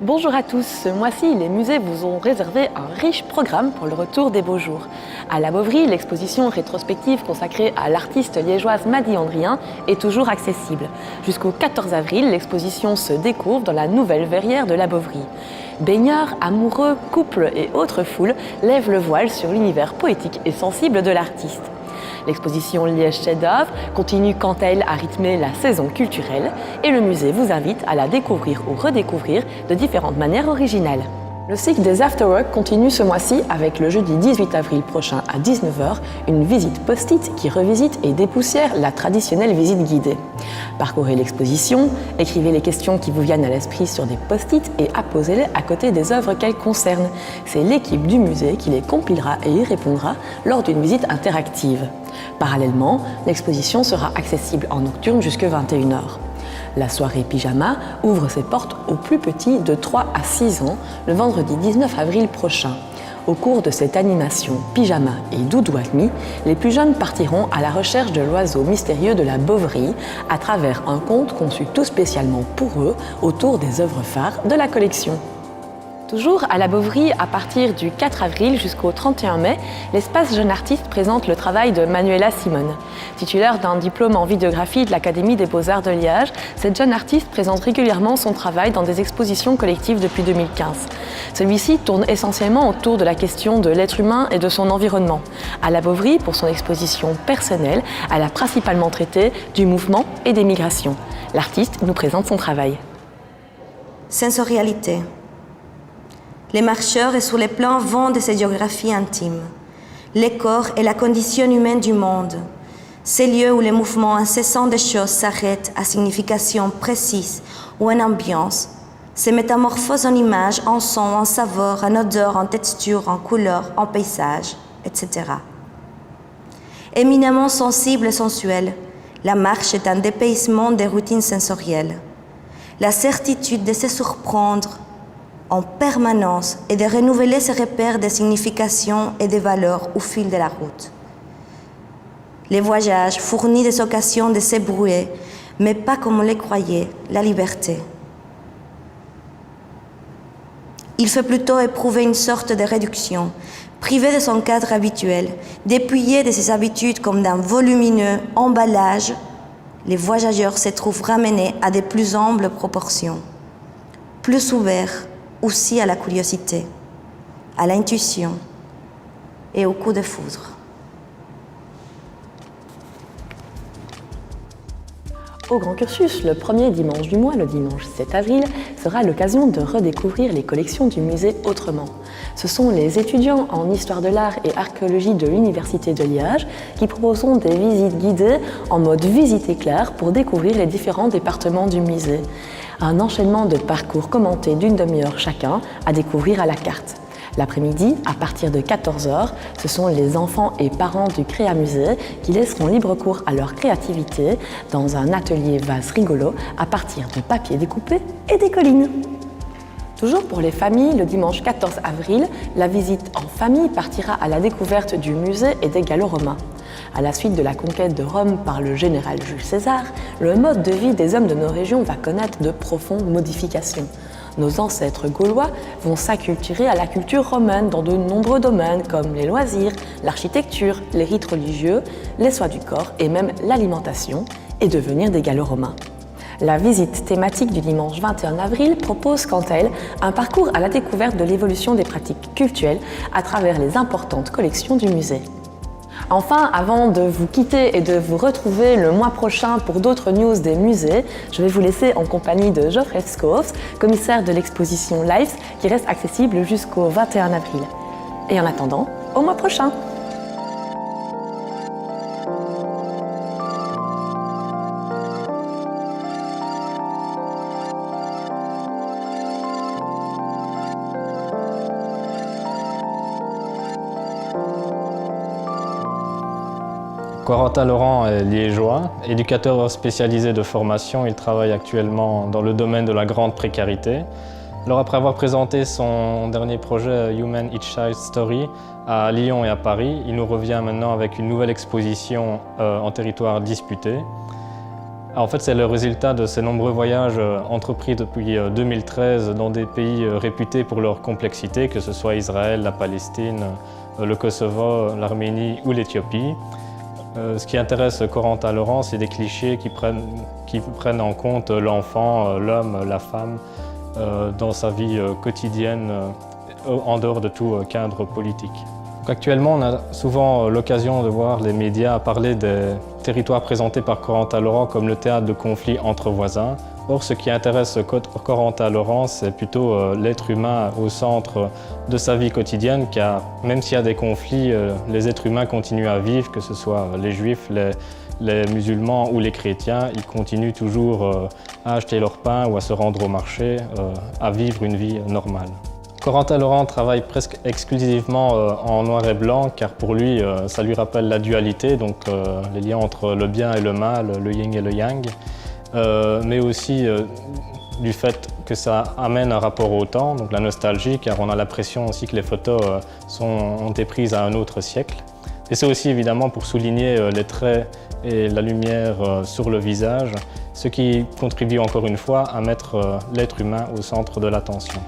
Bonjour à tous, ce mois-ci, les musées vous ont réservé un riche programme pour le retour des beaux jours. À la Bovry, l'exposition rétrospective consacrée à l'artiste liégeoise Mady Andrien est toujours accessible. Jusqu'au 14 avril, l'exposition se découvre dans la nouvelle verrière de la Bovry. Baigneurs, amoureux, couples et autres foules lèvent le voile sur l'univers poétique et sensible de l'artiste. L'exposition Liège chef-d'œuvre continue quant à elle à rythmer la saison culturelle et le musée vous invite à la découvrir ou redécouvrir de différentes manières originales. Le cycle des Afterwork continue ce mois-ci avec le jeudi 18 avril prochain à 19h, une visite post-it qui revisite et dépoussière la traditionnelle visite guidée. Parcourez l'exposition, écrivez les questions qui vous viennent à l'esprit sur des post-it et apposez-les à côté des œuvres qu'elles concernent. C'est l'équipe du musée qui les compilera et y répondra lors d'une visite interactive. Parallèlement, l'exposition sera accessible en nocturne jusqu'à 21h. La soirée pyjama ouvre ses portes aux plus petits de 3 à 6 ans le vendredi 19 avril prochain. Au cours de cette animation pyjama et doudou admis, les plus jeunes partiront à la recherche de l'oiseau mystérieux de la Bovry à travers un conte conçu tout spécialement pour eux autour des œuvres phares de la collection. Toujours à la Bovry, à partir du 4 avril jusqu'au 31 mai, l'espace Jeune Artiste présente le travail de Manuela Simone. Titulaire d'un diplôme en vidéographie de l'Académie des Beaux-Arts de Liège, cette jeune artiste présente régulièrement son travail dans des expositions collectives depuis 2015. Celui-ci tourne essentiellement autour de la question de l'être humain et de son environnement. À la Bovry, pour son exposition personnelle, elle a principalement traité du mouvement et des migrations. L'artiste nous présente son travail. Sensorialité. Les marcheurs et sur les plans vont de ces géographies intimes. Les corps et la condition humaine du monde. Ces lieux où les mouvements incessants des choses s'arrêtent à signification précise ou en ambiance, se métamorphosent en images, en sons, en saveurs, en odeurs, en textures, en couleurs, en paysages, etc. Éminemment sensible et sensuelle, la marche est un dépaysement des routines sensorielles. La certitude de se surprendre en permanence et de renouveler ses repères de signification et de valeurs au fil de la route. Les voyages fournissent des occasions de s'ébrouer, mais pas comme on les croyait, la liberté. Il fait plutôt éprouver une sorte de réduction, privé de son cadre habituel, dépouillé de ses habitudes comme d'un volumineux emballage. Les voyageurs se trouvent ramenés à de plus humbles proportions, plus ouverts aussi à la curiosité, à l'intuition et au coup de foudre. Au Grand Cursus, le premier dimanche du mois, le dimanche 7 avril, sera l'occasion de redécouvrir les collections du musée autrement. Ce sont les étudiants en histoire de l'art et archéologie de l'Université de Liège qui proposeront des visites guidées en mode visite éclair pour découvrir les différents départements du musée. Un enchaînement de parcours commentés d'une demi-heure chacun à découvrir à la carte. L'après-midi, à partir de 14h, ce sont les enfants et parents du Créamusée qui laisseront libre cours à leur créativité dans un atelier vase rigolo à partir de papier découpé et des collines. Toujours pour les familles, le dimanche 14 avril, la visite en famille partira à la découverte du musée et des gallo-romains. À la suite de la conquête de Rome par le général Jules César, le mode de vie des hommes de nos régions va connaître de profondes modifications. Nos ancêtres gaulois vont s'acculturer à la culture romaine dans de nombreux domaines comme les loisirs, l'architecture, les rites religieux, les soins du corps et même l'alimentation et devenir des gallo-romains. La visite thématique du dimanche 21 avril propose quant à elle un parcours à la découverte de l'évolution des pratiques cultuelles à travers les importantes collections du musée. Enfin, avant de vous quitter et de vous retrouver le mois prochain pour d'autres news des musées, je vais vous laisser en compagnie de Geoffrey Schoofs, commissaire de l'exposition Lives, qui reste accessible jusqu'au 21 avril. Et en attendant, au mois prochain! Corentin Laurent est liégeois, éducateur spécialisé de formation. Il travaille actuellement dans le domaine de la grande précarité. Alors après avoir présenté son dernier projet Human Each Child Story à Lyon et à Paris, il nous revient maintenant avec une nouvelle exposition en territoire disputé. En fait, c'est le résultat de ces nombreux voyages entrepris depuis 2013 dans des pays réputés pour leur complexité, que ce soit Israël, la Palestine, le Kosovo, l'Arménie ou l'Éthiopie. Ce qui intéresse Corentin Laurent, c'est des clichés qui prennent en compte l'enfant, l'homme, la femme dans sa vie quotidienne en dehors de tout cadre politique. Actuellement, on a souvent l'occasion de voir les médias parler des territoires présentés par Corentin Laurent comme le théâtre de conflits entre voisins. Or, ce qui intéresse Corentin Laurent, c'est plutôt l'être humain au centre de sa vie quotidienne, car même s'il y a des conflits, les êtres humains continuent à vivre, que ce soit les juifs, les musulmans ou les chrétiens, ils continuent toujours à acheter leur pain ou à se rendre au marché, à vivre une vie normale. Corentin Laurent travaille presque exclusivement en noir et blanc, car pour lui, ça lui rappelle la dualité, donc les liens entre le bien et le mal, le yin et le yang, mais aussi du fait que ça amène un rapport au temps, donc la nostalgie, car on a l'impression aussi que les photos ont été prises à un autre siècle. Et c'est aussi évidemment pour souligner les traits et la lumière sur le visage, ce qui contribue encore une fois à mettre l'être humain au centre de l'attention.